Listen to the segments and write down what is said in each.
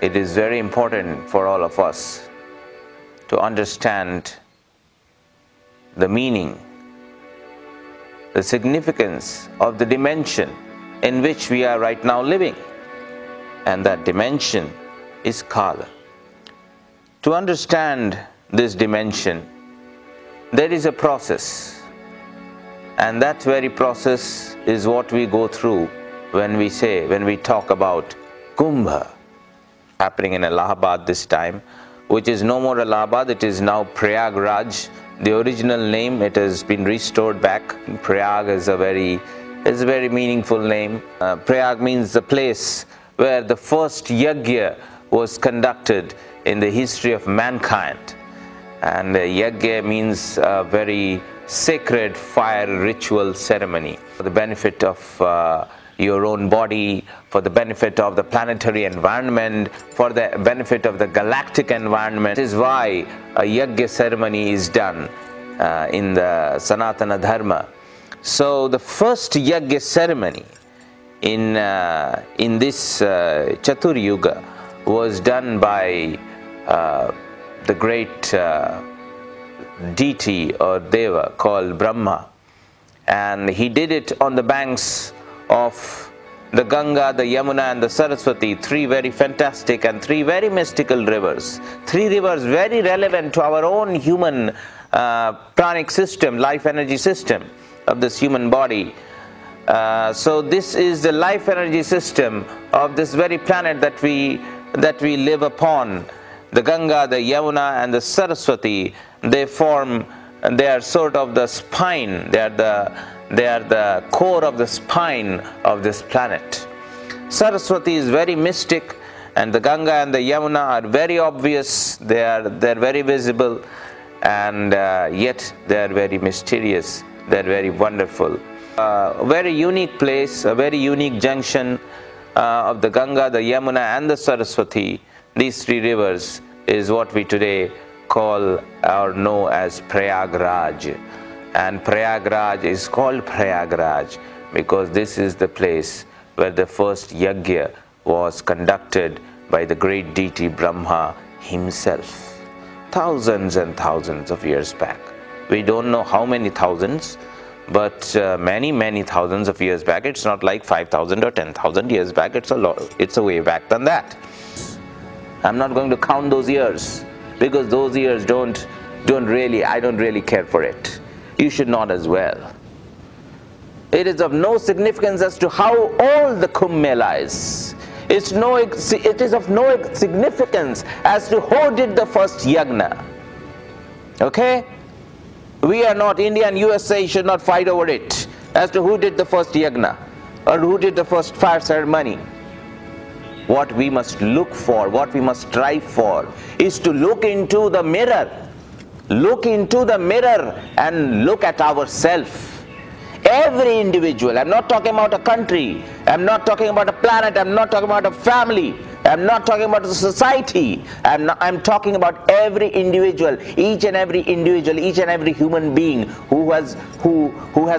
it is very important for all of us to understand the meaning, the significance of the dimension in which we are right now living. And that dimension is Kala. To understand this dimension, there is a process. And that very process is what we go through when we talk about Kumbh, happening in Allahabad this time, which is no more Allahabad, it is now Prayagraj. The original name, it has been restored back. Prayag is a very meaningful name. Prayag means the place where the first yajna was conducted in the history of mankind. And yajna means a very sacred fire ritual ceremony for the benefit of your own body, for the benefit of the planetary environment, for the benefit of the galactic environment. This is why a yajna ceremony is done in the Sanatana Dharma. So the first yajna ceremony in this Chatur Yuga was done by the great deity or deva called Brahma, and he did it on the banks of the Ganga, the Yamuna and the Saraswati, three very fantastic and three very mystical rivers. Three rivers very relevant to our own human pranic system, life energy system of this human body. So this is the life energy system of this very planet that we live upon. The Ganga, the Yamuna and the Saraswati, they are sort of the spine, they are the core of the spine of this planet. Saraswati is very mystic, and the Ganga and the Yamuna are very obvious, they're very visible, and yet they are very mysterious, they're very wonderful. A very unique place, a very unique junction of the Ganga, the Yamuna and the Saraswati. These three rivers is what we today call or know as Prayagraj. And Prayagraj is called Prayagraj because this is the place where the first yajna was conducted by the great deity Brahma himself, thousands and thousands of years back. We don't know how many thousands, but many thousands of years back. It's not like 5,000 or 10,000 years back. It's a lot. It's a way back than that. I'm not going to count those years because those years I don't really care for it. You should not as well. It is of no significance as to how old the Kumbh Mela is. It is of no significance as to who did the first yajna. Okay? We are not, India and USA should not fight over it as to who did the first yajna or who did the first fire ceremony. What we must look for, what we must strive for is to look into the mirror. Look into the mirror and look at ourselves. Every individual, I'm not talking about a country, I'm not talking about a planet, I'm not talking about a family, I'm not talking about a society, I'm talking about every individual, each and every individual, each and every human being who has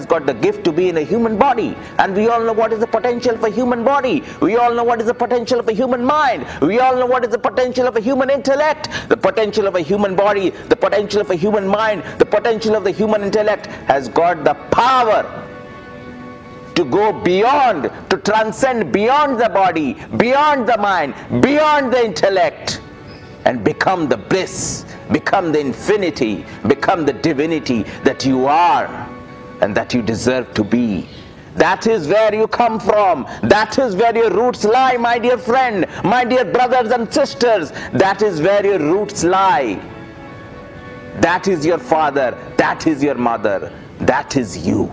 got the gift to be in a human body. And we all know what is the potential of a human body. We all know what is the potential of a human mind. We all know what is the potential of a human intellect. The potential of a human body, the potential of a human mind, the potential of the human intellect has got the power to go beyond, to transcend beyond the body, beyond the mind, beyond the intellect, and become the bliss, become the infinity, become the divinity that you are and that you deserve to be. That is where you come from. That is where your roots lie, my dear friend, my dear brothers and sisters. That is where your roots lie. That is your father, that is your mother, that is you.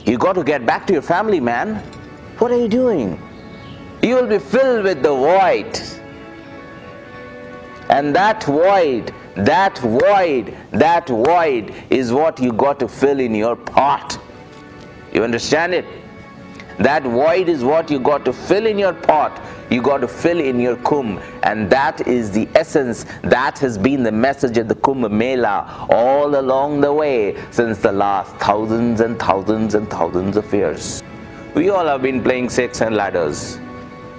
You got to get back to your family, man. What are you doing? You will be filled with the void. And that void is what you got to fill in your pot. You understand it? That void is what you got to fill in your pot. You got to fill in your Kumbh, and that is the essence. That has been the message of the Kumbh Mela all along the way since the last thousands and thousands and thousands of years. We all have been playing snakes and ladders.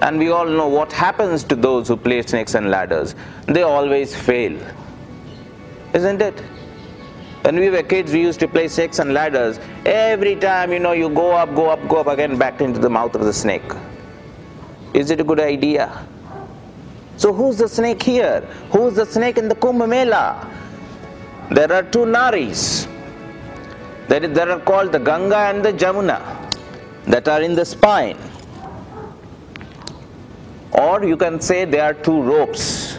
And we all know what happens to those who play snakes and ladders. They always fail. Isn't it? When we were kids, we used to play snakes and ladders. Every time, you go up again, back into the mouth of the snake. Is it a good idea? So who's the snake here? Who's the snake in the Kumbh Mela? There are two Naris. That are called the Ganga and the Jamuna, that are in the spine. Or you can say there are two ropes.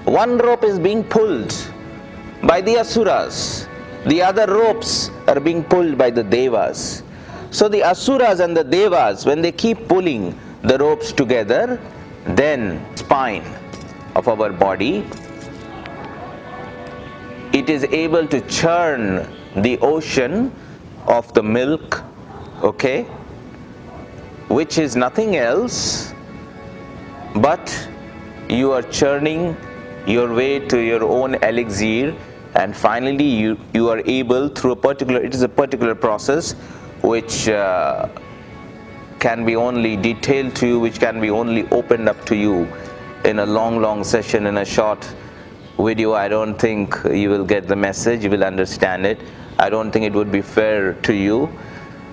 One rope is being pulled by the Asuras. The other ropes are being pulled by the Devas. So the Asuras and the Devas, when they keep pulling the ropes together, then spine of our body, it is able to churn the ocean of the milk, okay, which is nothing else but you are churning your way to your own elixir, and finally you are able through it is a particular process which can be only detailed to you, which can be only opened up to you in a long session. In a short video, I don't think you will get the message, you will understand it. I don't think it would be fair to you,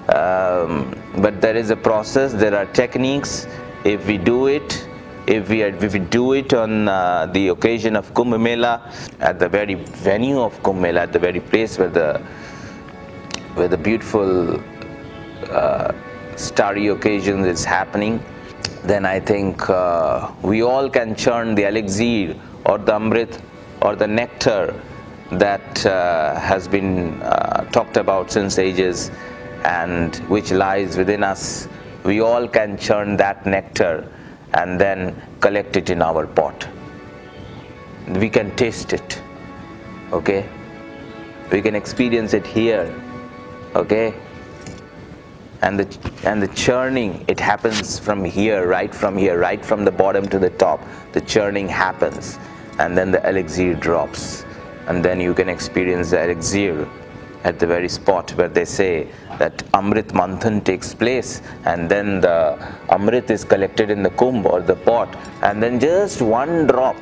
but there is a process, there are techniques. If we do it, if we do it on the occasion of Kumbh Mela, at the very venue of Kumbh Mela, at the very place where the beautiful starry occasion is happening, then I think we all can churn the elixir or the amrit or the nectar that has been talked about since ages and which lies within us. We all can churn that nectar and then collect it in our pot. We can taste it, okay? We can experience it here, okay? And the churning, it happens from here, right from the bottom to the top. The churning happens, and then the elixir drops, and then you can experience the elixir at the very spot where they say that Amrit Manthan takes place, and then the Amrit is collected in the kumbh or the pot, and then just one drop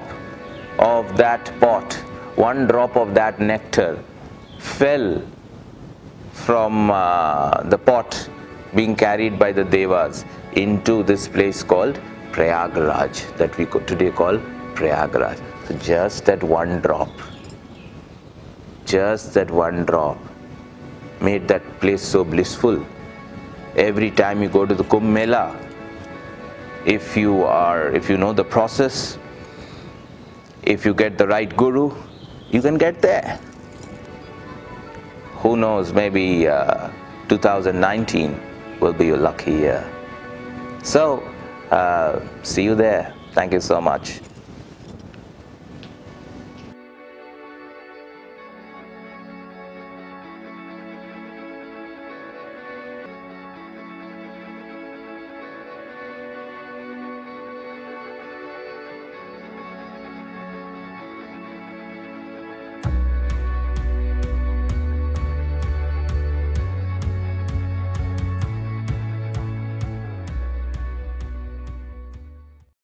of that pot, one drop of that nectar fell from the pot being carried by the Devas into this place called Prayagraj, that we today call Prayagraj. So just that one drop made that place so blissful. Every time you go to the Kumbh Mela, if you know the process, if you get the right guru, you can get there. Who knows, maybe 2019 will be your lucky year. So, see you there. Thank you so much.